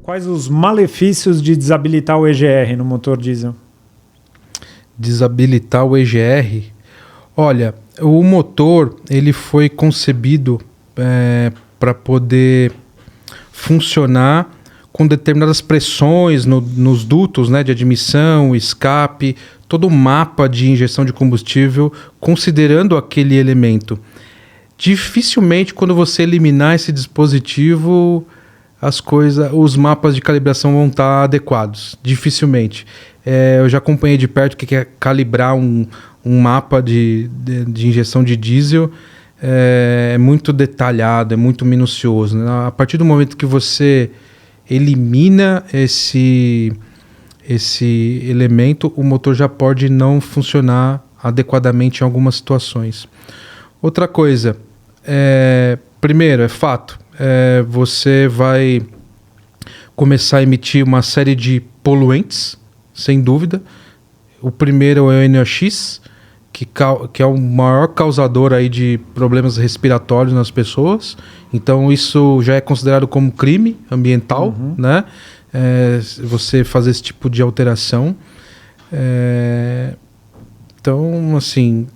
Quais os malefícios de desabilitar o EGR no motor diesel? Desabilitar o EGR? Olha, o motor ele foi concebido para poder funcionar com determinadas pressões nos dutos, né, de admissão, escape, todo o mapa de injeção de combustível, considerando aquele elemento. Dificilmente, quando você eliminar esse dispositivo, os mapas de calibração vão estar adequados. Dificilmente. Eu já acompanhei de perto o que é calibrar um mapa de injeção de diesel. É muito detalhado, é muito minucioso, né? A partir do momento que você elimina esse elemento, o motor já pode não funcionar adequadamente em algumas situações. Outra coisa, primeiro, é fato, você vai começar a emitir uma série de poluentes, sem dúvida. O primeiro é o NOx, que é o maior causador aí de problemas respiratórios nas pessoas. Então isso já é considerado como crime ambiental, né? Você fazer esse tipo de alteração. Então, assim,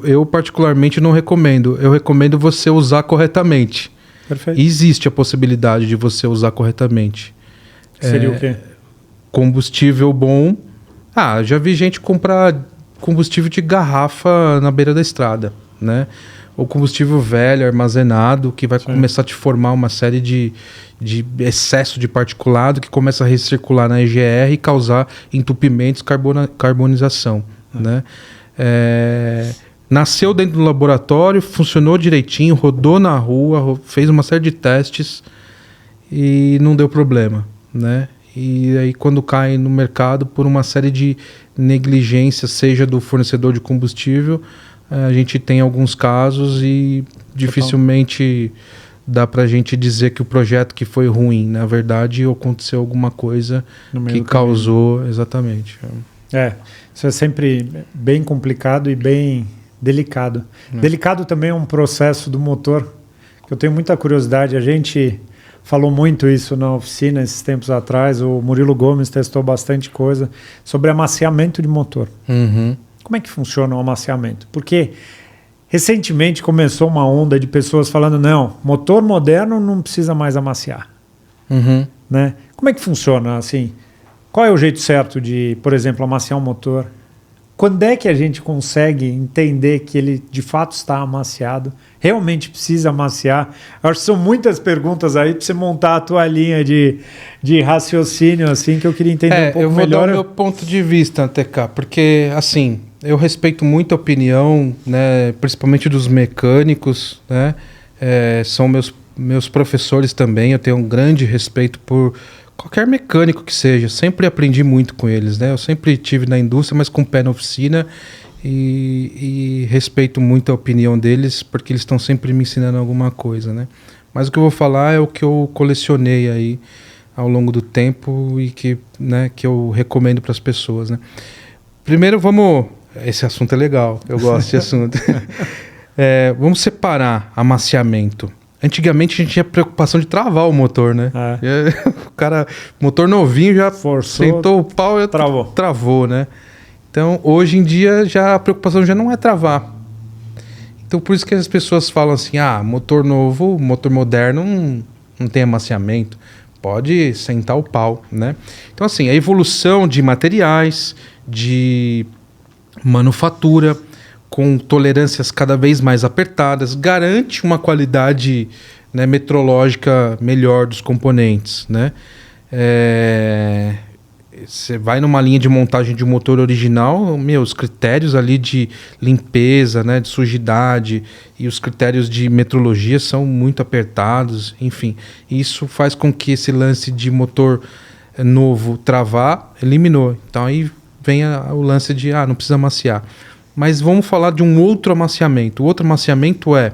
eu particularmente não recomendo. Eu recomendo você usar corretamente. Perfeito. Existe a possibilidade de você usar corretamente. Seria o quê? Combustível bom. Já vi gente comprar combustível de garrafa na beira da estrada, né? Ou combustível velho, armazenado, que vai começar a te formar uma série de excesso de particulado que começa a recircular na EGR e causar entupimentos, carbonização, né? Nasceu dentro do laboratório, funcionou direitinho, rodou na rua, fez uma série de testes e não deu problema, né? E aí quando cai no mercado por uma série de negligências, seja do fornecedor de combustível, a gente tem alguns casos e dificilmente dá para a gente dizer que o projeto que foi ruim. Na verdade, aconteceu alguma coisa que causou... Exatamente. Isso é sempre bem complicado e bem delicado. Delicado também é um processo do motor, que eu tenho muita curiosidade. A gente falou muito isso na oficina esses tempos atrás. O Murilo Gomes testou bastante coisa sobre amaciamento de motor. Como é que funciona o amaciamento? Porque recentemente começou uma onda de pessoas falando, não, motor moderno não precisa mais amaciar. Né? Como é que funciona assim? Qual é o jeito certo de, por exemplo, amaciar um motor? Quando é que a gente consegue entender que ele de fato está amaciado? Realmente precisa amaciar? Eu acho que são muitas perguntas aí para você montar a tua linha de raciocínio, assim, que eu queria entender um pouco melhor. Eu vou dar o meu ponto de vista, TK, porque, assim, eu respeito muito a opinião, né, principalmente dos mecânicos, né? São meus professores também, eu tenho um grande respeito por qualquer mecânico que seja. Sempre aprendi muito com eles, né? Eu sempre estive na indústria, mas com o pé na oficina, e respeito muito a opinião deles, porque eles estão sempre me ensinando alguma coisa, né? Mas o que eu vou falar é o que eu colecionei aí ao longo do tempo e que eu recomendo para as pessoas, né? Primeiro, esse assunto é legal, eu gosto desse assunto. Vamos separar amaciamento. Antigamente a gente tinha preocupação de travar o motor, né? O cara, motor novinho, já sentou o pau e travou, né? Então, hoje em dia, a preocupação já não é travar. Então, por isso que as pessoas falam assim, motor novo, motor moderno não tem amaciamento. Pode sentar o pau, né? Então, assim, a evolução de materiais, de manufatura, com tolerâncias cada vez mais apertadas, garante uma qualidade, né, metrológica melhor dos componentes, né? Você vai numa linha de montagem de um motor original, os critérios ali de limpeza, né, de sujidade e os critérios de metrologia são muito apertados, enfim. Isso faz com que esse lance de motor novo travar, eliminou. Então aí vem o lance de, não precisa amaciar. Mas vamos falar de um outro amaciamento. O outro amaciamento é,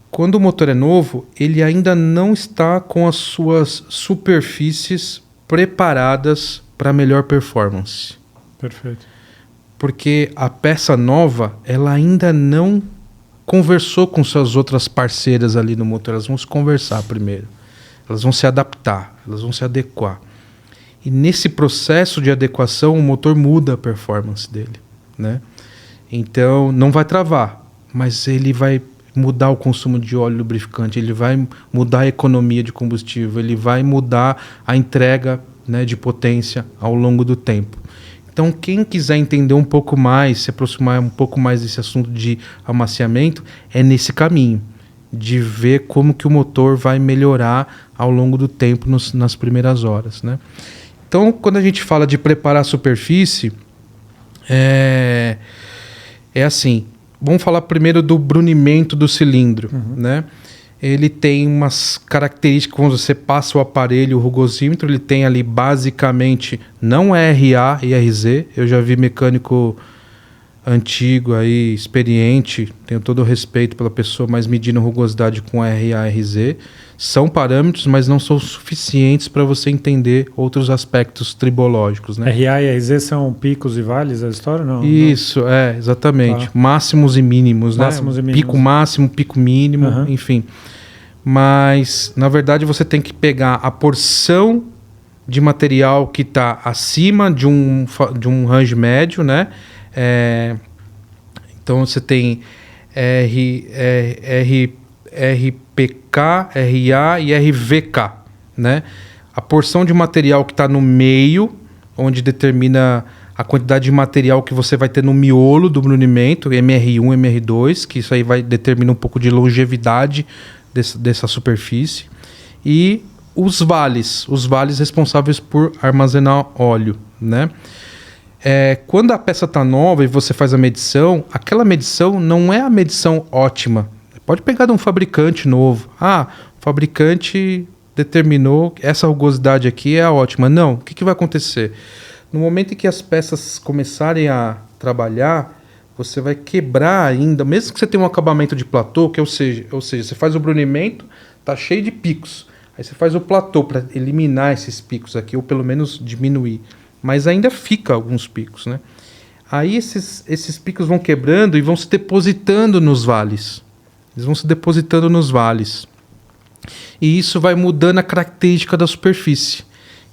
quando o motor é novo, ele ainda não está com as suas superfícies preparadas para melhor performance. Perfeito. Porque a peça nova, ela ainda não conversou com suas outras parceiras ali no motor. Elas vão se conversar primeiro. elas vão se adaptar, elas vão se adequar. E nesse processo de adequação, o motor muda a performance dele, né? Então, não vai travar, mas ele vai mudar o consumo de óleo lubrificante, ele vai mudar a economia de combustível, ele vai mudar a entrega, né, de potência ao longo do tempo. Então, quem quiser entender um pouco mais, se aproximar um pouco mais desse assunto de amaciamento, é nesse caminho, de ver como que o motor vai melhorar ao longo do tempo nas primeiras horas, né? Então, quando a gente fala de preparar a superfície, é assim, vamos falar primeiro do brunimento do cilindro, né? Ele tem umas características, quando você passa o aparelho, o rugosímetro, ele tem ali basicamente, não é RA e RZ, eu já vi mecânico antigo aí, experiente, tenho todo o respeito pela pessoa, mas medindo rugosidade com RA e RZ, são parâmetros, mas não são suficientes para você entender outros aspectos tribológicos, né? RA e RZ são picos e vales, a história? Não. Isso, exatamente. Tá. Máximos e mínimos, Máximos né? e mínimos. Pico máximo, pico mínimo, enfim. Mas, na verdade, você tem que pegar a porção de material que está acima de um range médio, né? Então, você tem RPK, RA e RVK, né? A porção de material que está no meio, onde determina a quantidade de material que você vai ter no miolo do brunimento, MR1, MR2, que isso aí vai determinar um pouco de longevidade dessa superfície. E os vales responsáveis por armazenar óleo, né? Quando a peça está nova e você faz a medição, aquela medição não é a medição ótima. Pode pegar de um fabricante novo. O fabricante determinou que essa rugosidade aqui é a ótima. Não, o que vai acontecer? No momento em que as peças começarem a trabalhar, você vai quebrar ainda, mesmo que você tenha um acabamento de platô, ou seja, você faz o brunimento, está cheio de picos. Aí você faz o platô para eliminar esses picos aqui, ou pelo menos diminuir. Mas ainda fica alguns picos, né? Aí esses picos vão quebrando e vão se depositando nos vales. Eles vão se depositando nos vales. E isso vai mudando a característica da superfície.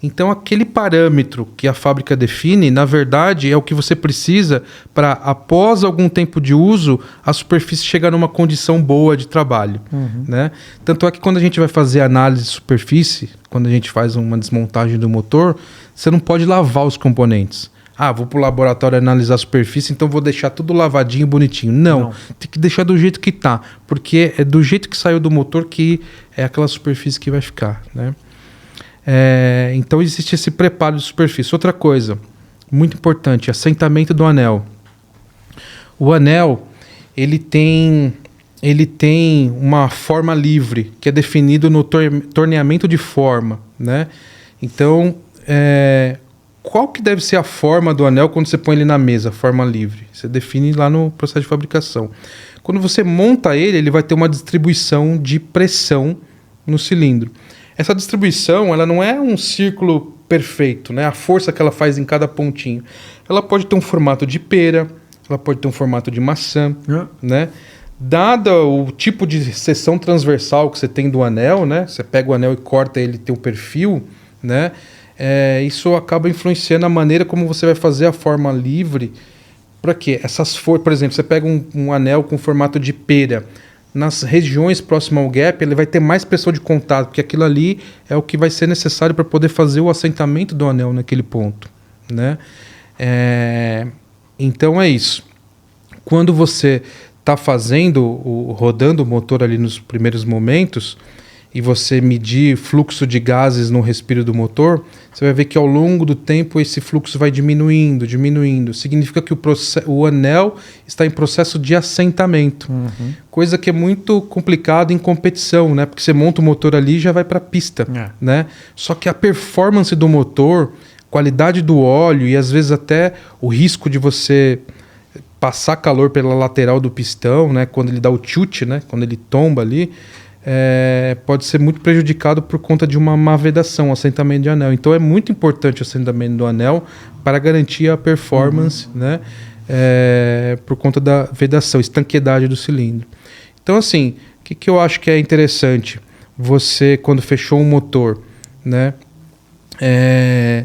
Então, aquele parâmetro que a fábrica define, na verdade, é o que você precisa para, após algum tempo de uso, a superfície chegar numa condição boa de trabalho, né? Tanto é que quando a gente vai fazer análise de superfície, quando a gente faz uma desmontagem do motor, você não pode lavar os componentes. Vou para o laboratório analisar a superfície, então vou deixar tudo lavadinho, bonitinho. Não, tem que deixar do jeito que está, porque é do jeito que saiu do motor que é aquela superfície que vai ficar, né? Então existe esse preparo de superfície. Outra coisa muito importante, assentamento do anel. O anel ele tem uma forma livre, que é definido no torneamento de forma, né? Então, qual que deve ser a forma do anel quando você põe ele na mesa, forma livre? Você define lá no processo de fabricação. Quando você monta ele vai ter uma distribuição de pressão no cilindro. Essa distribuição, ela não é um círculo perfeito, né? A força que ela faz em cada pontinho. Ela pode ter um formato de pera, ela pode ter um formato de maçã, né? Dado o tipo de seção transversal que você tem do anel, né? Você pega o anel e corta ele, tem um perfil, né? Isso acaba influenciando a maneira como você vai fazer a forma livre. Para quê? Por exemplo, você pega um anel com formato de pera. Nas regiões próximas ao gap, ele vai ter mais pressão de contato, porque aquilo ali é o que vai ser necessário para poder fazer o assentamento do anel naquele ponto, né? Então é isso. Quando você está rodando o motor ali nos primeiros momentos, e você medir fluxo de gases no respiro do motor, você vai ver que ao longo do tempo esse fluxo vai diminuindo. Significa que o anel está em processo de assentamento. Coisa que é muito complicado em competição, né? Porque você monta o motor ali e já vai para a pista, né? Só que a performance do motor, qualidade do óleo e às vezes até o risco de você passar calor pela lateral do pistão, né? Quando ele dá o tilt, né? Quando ele tomba ali, pode ser muito prejudicado por conta de uma má vedação, assentamento de anel. Então é muito importante o assentamento do anel para garantir a performance, né? Por conta da vedação, estanqueidade do cilindro. Então, assim, o que eu acho que é interessante? você, quando fechou um motor, né,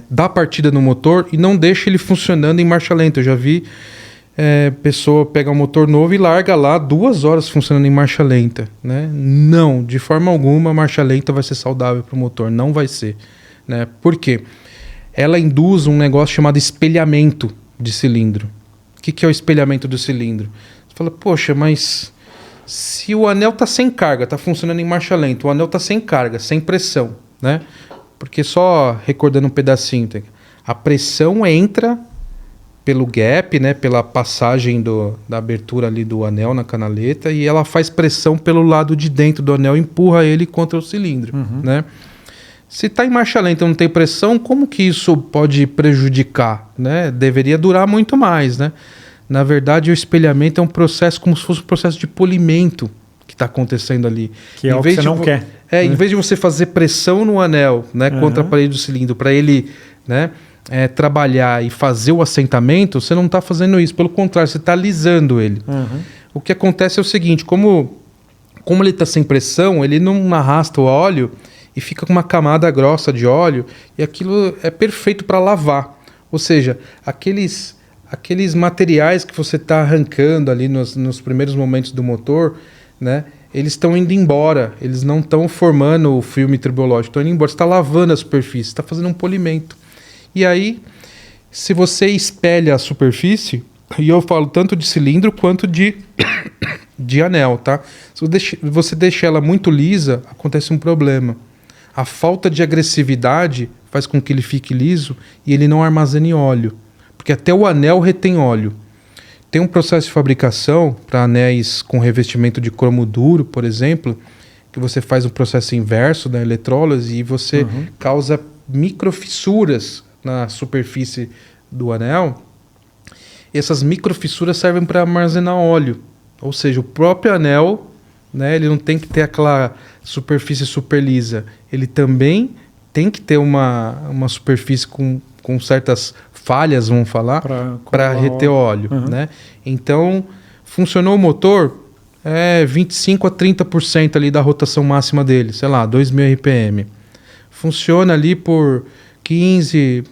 dá partida no motor e não deixa ele funcionando em marcha lenta. Eu já vi pessoa pegar um motor novo e larga lá 2 horas funcionando em marcha lenta, né? Não, de forma alguma a marcha lenta vai ser saudável para o motor, não vai ser, né? Por quê? Ela induz um negócio chamado espelhamento de cilindro. O que é o espelhamento do cilindro? Você fala, poxa, mas se o anel está sem carga, está funcionando em marcha lenta, o anel está sem carga, sem pressão, né? Porque só recordando um pedacinho, a pressão entra pelo gap, né, pela passagem da abertura ali do anel na canaleta, e ela faz pressão pelo lado de dentro do anel, empurra ele contra o cilindro, né? Se está em marcha lenta e não tem pressão, como que isso pode prejudicar, né? Deveria durar muito mais, né? Na verdade, o espelhamento é um processo como se fosse um processo de polimento que está acontecendo ali. Que é o que você não quer. Em vez de você fazer pressão no anel, né, contra a parede do cilindro, para ele, né, trabalhar e fazer o assentamento, você não está fazendo isso. Pelo contrário, você está alisando ele. O que acontece é o seguinte, como ele está sem pressão, ele não arrasta o óleo e fica com uma camada grossa de óleo, e aquilo é perfeito para lavar. Ou seja, aqueles materiais que você está arrancando ali nos primeiros momentos do motor, né, eles estão indo embora, eles não estão formando o filme tribológico, estão indo embora, você está lavando a superfície, está fazendo um polimento. E aí, se você espelha a superfície, e eu falo tanto de cilindro quanto de anel, tá? Se você deixa ela muito lisa, acontece um problema. A falta de agressividade faz com que ele fique liso e ele não armazene óleo, porque até o anel retém óleo. Tem um processo de fabricação para anéis com revestimento de cromo duro, por exemplo, que você faz um processo inverso da eletrólise e você causa microfissuras na superfície do anel. E essas microfissuras servem para armazenar óleo. Ou seja, o próprio anel, né, ele não tem que ter aquela superfície super lisa. Ele também tem que ter uma superfície com certas falhas, vamos falar, para reter óleo. Né? Então, funcionou o motor, 25% a 30% ali da rotação máxima dele, sei lá, 2.000 RPM. Funciona ali por 15,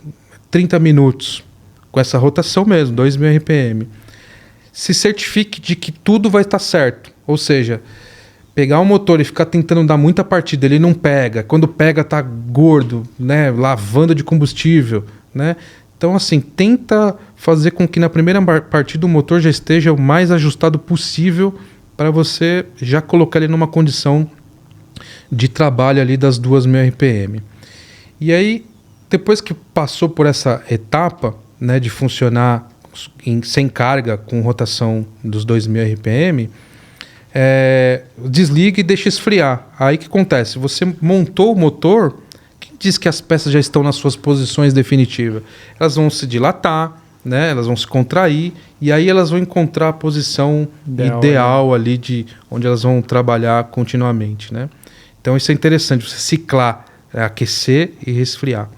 30 minutos, com essa rotação mesmo, 2.000 RPM. Se certifique de que tudo vai estar certo, ou seja, pegar o motor e ficar tentando dar muita partida, ele não pega, quando pega tá gordo, né, lavando de combustível, né? Então, assim, tenta fazer com que na primeira partida o motor já esteja o mais ajustado possível para você já colocar ele numa condição de trabalho ali das 2.000 RPM. E aí, depois que passou por essa etapa, né, de funcionar sem carga, com rotação dos 2.000 RPM, desliga e deixa esfriar. Aí o que acontece? Você montou o motor, quem diz que as peças já estão nas suas posições definitivas? Elas vão se dilatar, né? Elas vão se contrair, e aí elas vão encontrar a posição ideal ali de onde elas vão trabalhar continuamente, né? Então isso é interessante, você ciclar, aquecer e resfriar.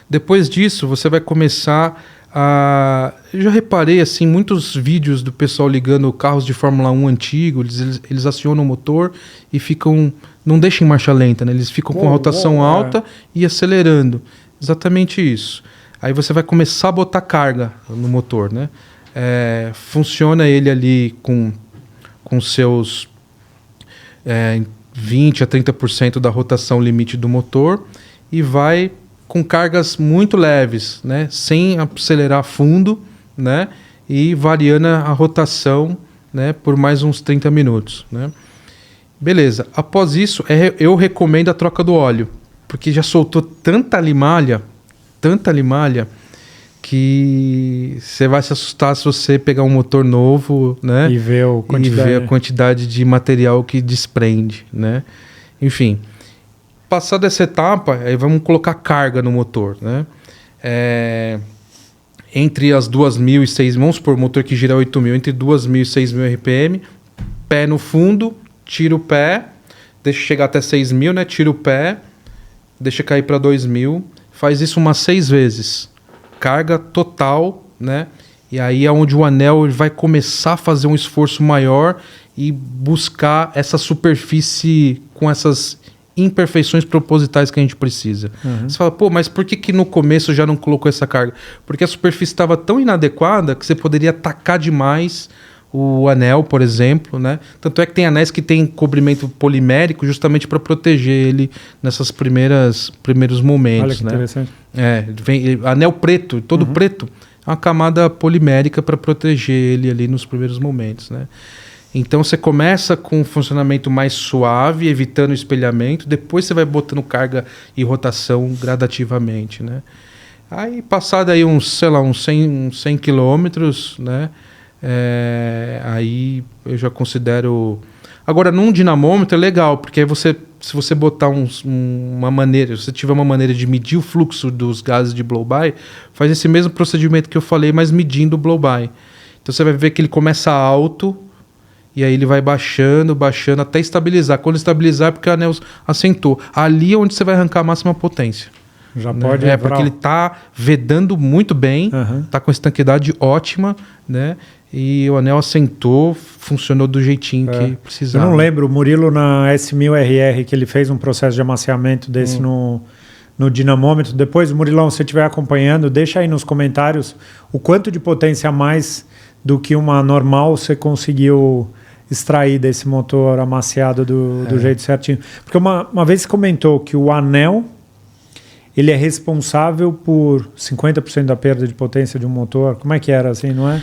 Depois disso, você vai começar a... Eu já reparei assim, muitos vídeos do pessoal ligando carros de Fórmula 1 antigo, eles acionam o motor e ficam... Não deixam em marcha lenta, né? Eles ficam com a rotação alta e acelerando. Exatamente isso. Aí você vai começar a botar carga no motor, né? Funciona ele ali com seus 20% a 30% da rotação limite do motor e vai com cargas muito leves, né? Sem acelerar fundo, né? E variando a rotação, né? Por mais uns 30 minutos, né? Beleza. Após isso, eu recomendo a troca do óleo, porque já soltou tanta limalha, que você vai se assustar se você pegar um motor novo, né? E ver a quantidade de material que desprende, né? Enfim, passada essa etapa, aí vamos colocar carga no motor, né? Entre as 2.000 e 6.000, vamos supor, motor que gira 8.000, entre 2.000 e 6.000 RPM, pé no fundo, tira o pé, deixa chegar até 6.000, né? Tira o pé, deixa cair para 2.000, faz isso umas 6 vezes. Carga total, né? E aí é onde o anel vai começar a fazer um esforço maior e buscar essa superfície com essas imperfeições propositais que a gente precisa. Você fala, pô, mas por que no começo já não colocou essa carga? Porque a superfície estava tão inadequada que você poderia atacar demais o anel, por exemplo, né? Tanto é que tem anéis que tem cobrimento polimérico justamente para proteger ele nessas primeiros momentos. Olha que interessante. Vem anel preto, todo preto, é uma camada polimérica para proteger ele ali nos primeiros momentos, né? Então você começa com um funcionamento mais suave, evitando o espelhamento, depois você vai botando carga e rotação gradativamente, né? Aí passado aí uns 100 quilômetros, né? Aí eu já considero... Agora, num dinamômetro é legal, porque aí se você botar uma maneira, se você tiver uma maneira de medir o fluxo dos gases de blow-by, faz esse mesmo procedimento que eu falei, mas medindo o blow-by. Então você vai ver que ele começa alto, e aí ele vai baixando até estabilizar. Quando estabilizar é porque o anel assentou. Ali é onde você vai arrancar a máxima potência. Já pode... porque ele está vedando muito bem, está com estanqueidade ótima, né? E o anel assentou, funcionou do jeitinho que precisava. Eu não lembro, o Murilo na S1000RR, que ele fez um processo de amaciamento desse no dinamômetro. Depois, Murilão, se você estiver acompanhando, deixa aí nos comentários o quanto de potência a mais do que uma normal você conseguiu extrair desse motor amaciado do jeito certinho. Porque uma vez você comentou que o anel ele é responsável por 50% da perda de potência de um motor. Como é que era assim, não é?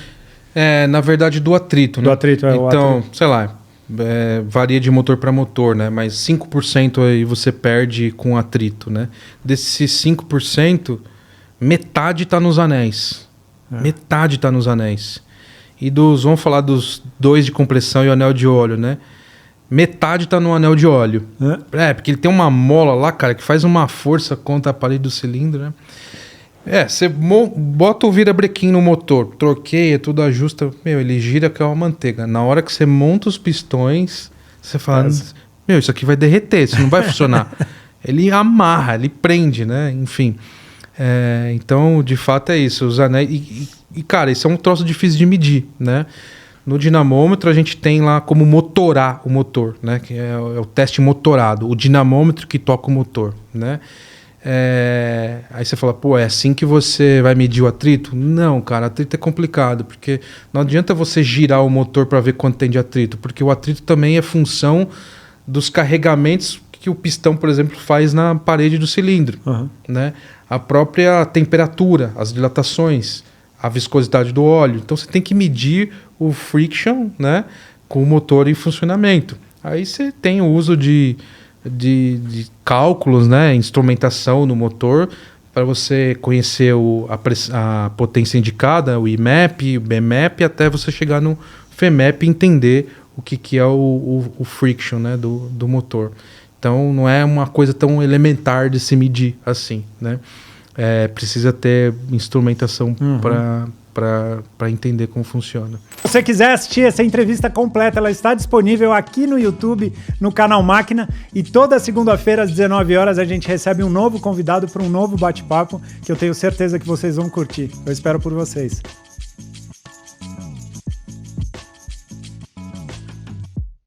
Na verdade, do atrito, né? Do atrito, Então, o atrito. sei lá, varia de motor para motor, né? Mas 5% aí você perde com atrito, né? Desses 5%, metade está nos anéis. Metade está nos anéis. E vamos falar dos 2 de compressão e o anel de óleo, né? Metade está no anel de óleo. Porque ele tem uma mola lá, cara, que faz uma força contra a parede do cilindro, né? Você bota o virabrequim no motor, troqueia, tudo ajusta, ele gira que é uma manteiga. Na hora que você monta os pistões, você fala, isso aqui vai derreter, isso não vai funcionar. Ele amarra, ele prende, né? Enfim. Então, de fato, é isso. Os anéis... E, cara, isso é um troço difícil de medir, né? No dinamômetro, a gente tem lá como motorar o motor, né? Que é o teste motorado, o dinamômetro que toca o motor, né? Aí você fala, pô, é assim que você vai medir o atrito? Não, cara, atrito é complicado, porque não adianta você girar o motor para ver quanto tem de atrito, porque o atrito também é função dos carregamentos que o pistão, por exemplo, faz na parede do cilindro, né? A própria temperatura, as dilatações, a viscosidade do óleo. Então você tem que medir o friction, né, com o motor em funcionamento. Aí você tem o uso de cálculos, né, instrumentação no motor, para você conhecer a potência indicada, o IMAP, o BMAP, até você chegar no FEMAP e entender o que é o friction, né, do motor. Então não é uma coisa tão elementar de se medir assim, né? Precisa ter instrumentação para entender como funciona. Se você quiser assistir essa entrevista completa, ela está disponível aqui no YouTube, no canal Máquina, e toda segunda-feira às 19 horas a gente recebe um novo convidado para um novo bate-papo que eu tenho certeza que vocês vão curtir. Eu espero por vocês.